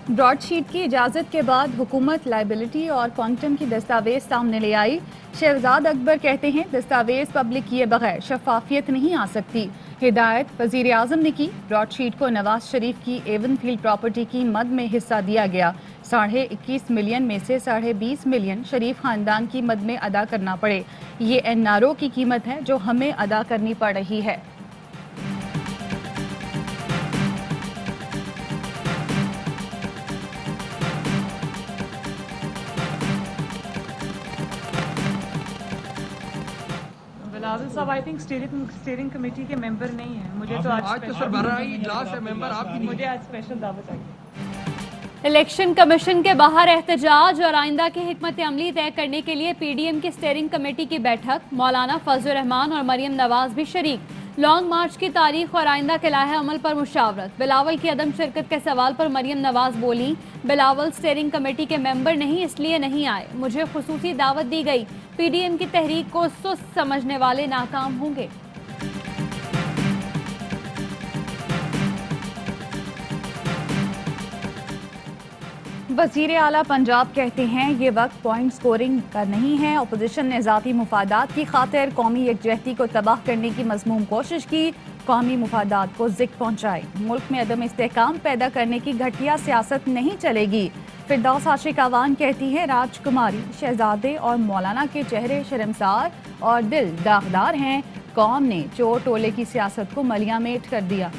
Broadsheet की इजाज़त के बाद हुकूमत लाइबिलिटी और क्वांटम की दस्तावेज सामने ले आई। शहजाद अकबर कहते हैं दस्तावेज पब्लिक किए बगैर शफाफियत नहीं आ सकती। हिदायत वजीर आजम ने की। ब्रॉडशीट को नवाज शरीफ की एवनफील्ड प्रॉपर्टी की मद में हिस्सा दिया गया। 21.5 मिलियन में से 20.5 मिलियन शरीफ खानदान की मद में अदा करना पड़े। ये एनआरओ की कीमत है जो हमें अदा करनी पड़ रही है। बिलावल साहब आई थिंक स्टीयरिंग कमेटी के मेंबर नहीं है। मुझे तो आज तो सर भरा ही इजलास है, मेंबर आपकी मुझे आज स्पेशल दावत आई। इलेक्शन कमीशन के बाहर एहतजाज और आइंदा की हिकमत अमली तय करने के लिए पीडीएम की स्टीयरिंग कमेटी की बैठक। मौलाना फजल रहमान और मरियम नवाज भी शरीक। लॉन्ग मार्च की तारीख और आइंदा के लाहे अमल पर मुशावरत। बिलावल की अदम शिरकत के सवाल पर मरियम नवाज बोली, बिलावल स्टीयरिंग कमेटी के मेंबर नहीं इसलिए नहीं आए, मुझे खुसूसी दावत दी गई। पीडीएम की तहरीक को सुस्त समझने वाले नाकाम होंगे। वजीर आला पंजाब कहते हैं ये वक्त पॉइंट स्कोरिंग का नहीं है। अपोजिशन ने ज़ाती मुफादात की खातिर कौमी यकजहती को तबाह करने की मज़मूम कोशिश की, कौमी मुफादात को ज़िक पहुँचाई। मुल्क में अदम इस्तेहकाम पैदा करने की घटिया सियासत नहीं चलेगी। फिरदौस आशिक आवान कहती है राजकुमारी, शहजादे और मौलाना के चेहरे शर्मसार और दिल दागदार हैं। कौम ने चोर टोले की सियासत को मलियामेट कर दिया।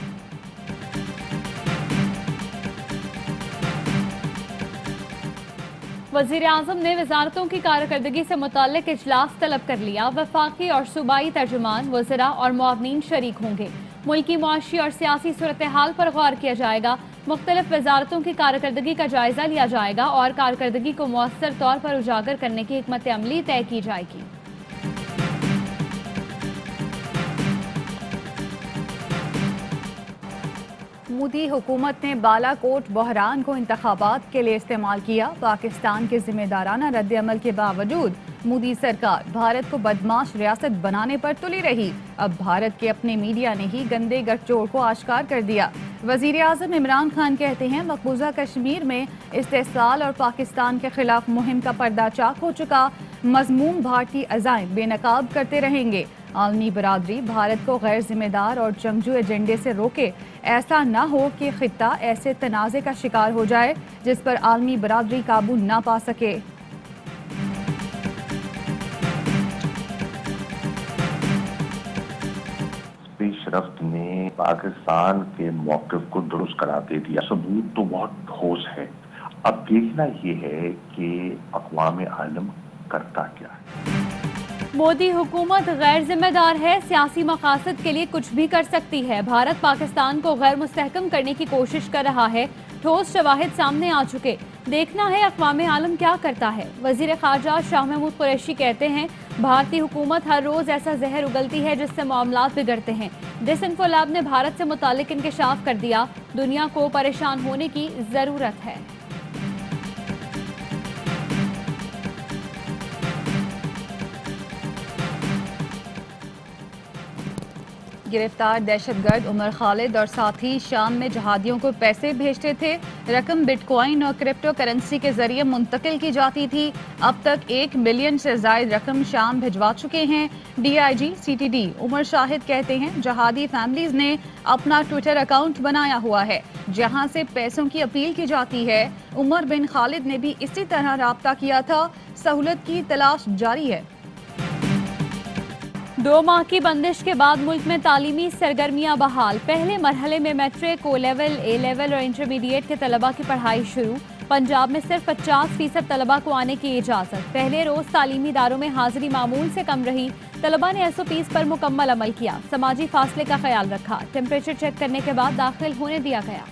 वज़ीर आज़म ने वजारतों की कारकर्दगी से मुताल्लिक इजलास तलब कर लिया। वफाकी और सूबाई तर्जुमान, वज़रा और मुआवनीन शरीक होंगे। मुल्की मुआशी और सियासी सूरत हाल पर गौर किया जाएगा। मुख्तलिफ वजारतों की कारकर्दगी का जायजा लिया जाएगा और कारकर्दगी को मौसर तौर पर उजागर करने की हिकमत अमली तय की जाएगी। मोदी हुकूमत ने बालाकोट बहरान को इंतखाबात के लिए इस्तेमाल किया। पाकिस्तान के जिम्मेदाराना रद्द-ए-अमल के बावजूद मोदी सरकार भारत को बदमाश रियासत बनाने पर तुली रही। अब भारत के अपने मीडिया ने ही गंदे गठजोड़ को आश्कार कर दिया। वजीर आजम इमरान खान कहते हैं मकबूजा कश्मीर में इस्तेहसाल और पाकिस्तान के खिलाफ मुहिम का पर्दा चाक हो चुका। मजमूम भारतीय अज़ाइम बेनकाब करते रहेंगे। आलमी बरादरी भारत को गैर जिम्मेदार और जंगजू एजेंडे से रोके। ऐसा ना हो कि खित्ता ऐसे तनाज़े का शिकार हो जाए जिस पर आलमी बरादरी काबू ना पा सके। पेशरफ्त ने पाकिस्तान के मौक़िफ़ को दुरुस्त करार दे दिया। सबूत तो बहुत ठोस है। अब देखना ये है कि अक़वाम आलम करता क्या है। मोदी हुकूमत गैर जिम्मेदार है, सियासी मकासद के लिए कुछ भी कर सकती है। भारत पाकिस्तान को गैर मुस्तहकम करने की कोशिश कर रहा है। ठोस शवाहिद सामने आ चुके, देखना है अक़वाम आलम क्या करता है। वज़ीर ख़ारजा शाह महमूद कुरैशी कहते हैं भारतीय हुकूमत हर रोज़ ऐसा जहर उगलती है जिससे मामलात बिगड़ते हैं। डिसइंफो लैब ने भारत से मुतालिक इंकशाफ कर दिया, दुनिया को परेशान होने की ज़रूरत है। गिरफ्तार दहशतगर्द उमर खालिद और साथी शाम में जहादियों को पैसे भेजते थे। रकम बिटकॉइन और क्रिप्टो करेंसी के जरिए मुंतकिल की जाती थी। अब तक 1 मिलियन से ज्यादा रकम शाम भिजवा चुके हैं। डीआईजी सीटीडी उमर शाहिद कहते हैं जहादी फैमिलीज ने अपना ट्विटर अकाउंट बनाया हुआ है जहां से पैसों की अपील की जाती है। उमर बिन खालिद ने भी इसी तरह राब्ता किया था। सहूलत की तलाश जारी है। 2 माह की बंदिश के बाद मुल्क में तालीमी सरगर्मियां बहाल। पहले मरहले में मैट्रिक, ओ लेवल, ए लेवल और इंटरमीडिएट के तलबा की पढ़ाई शुरू। पंजाब में सिर्फ 50% तलबा को आने की इजाज़त। पहले रोज़ तालीमी इदारों में हाजिरी मामूल से कम रही। तलबा ने SOPs पर मुकम्मल अमल किया, समाजी फासले का ख्याल रखा। टेम्परेचर चेक करने के बाद दाखिल होने दिया गया।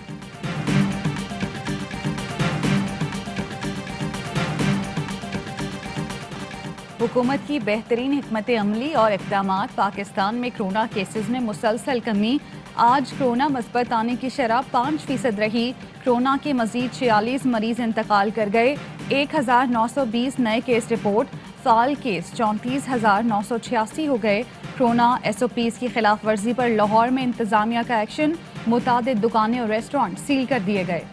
हुकूमत की बेहतरीन हिकमत अमली और इक़दामात। पाकिस्तान में कोरोना केसेस में मुसलसल कमी। आज कोरोना मस्बत आने की शरह 5% रही। कोरोना के मजीद 46 मरीज इंतकाल कर गए। 1920 नए केस रिपोर्ट। साल केस 34,986 हो गए। कोरोना SOPs की खिलाफ वर्जी पर लाहौर में इंतजामिया का एक्शन, मुतादिद दुकानें और रेस्टोरेंट सील कर दिए गए।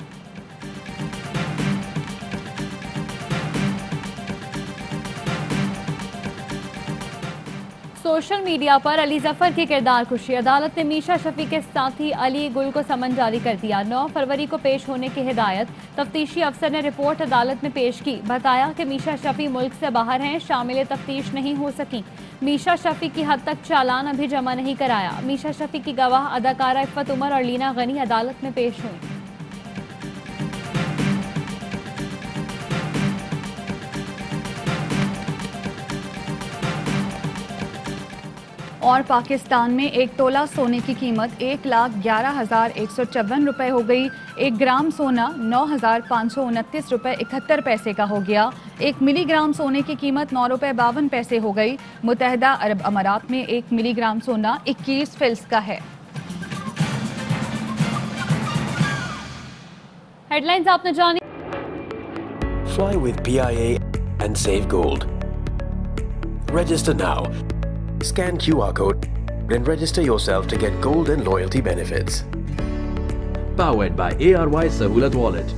सोशल मीडिया पर अली जफर की किरदार कुशी, अदालत ने मीशा शफी के साथी अली गुल को समन जारी कर दिया। 9 फरवरी को पेश होने की हिदायत। तफ्तीशी अफसर ने रिपोर्ट अदालत में पेश की। बताया कि मीशा शफी मुल्क से बाहर हैं, शामिल तफ्तीश नहीं हो सकी। मीशा शफी की हद तक चालान अभी जमा नहीं कराया। मीशा शफी की गवाह अदाकारा इफ़्फ़त उमर और लीना गनी अदालत में पेश हुई। और पाकिस्तान में 1 तोला सोने की कीमत 1,11,154 रुपये हो गई। 1 ग्राम सोना 9,529 रुपये 71 पैसे का हो गया। 1 मिलीग्राम सोने की कीमत 9 रुपये 52 पैसे हो गई। मुत्तहदा अरब अमारात में 1 मिलीग्राम सोना 21 फिल्स का है। हेडलाइंस आपने जानी। Fly with PIA and save gold. Register now. Scan QR code and register yourself to get gold and loyalty benefits. Powered by ARY Sahulat Wallet.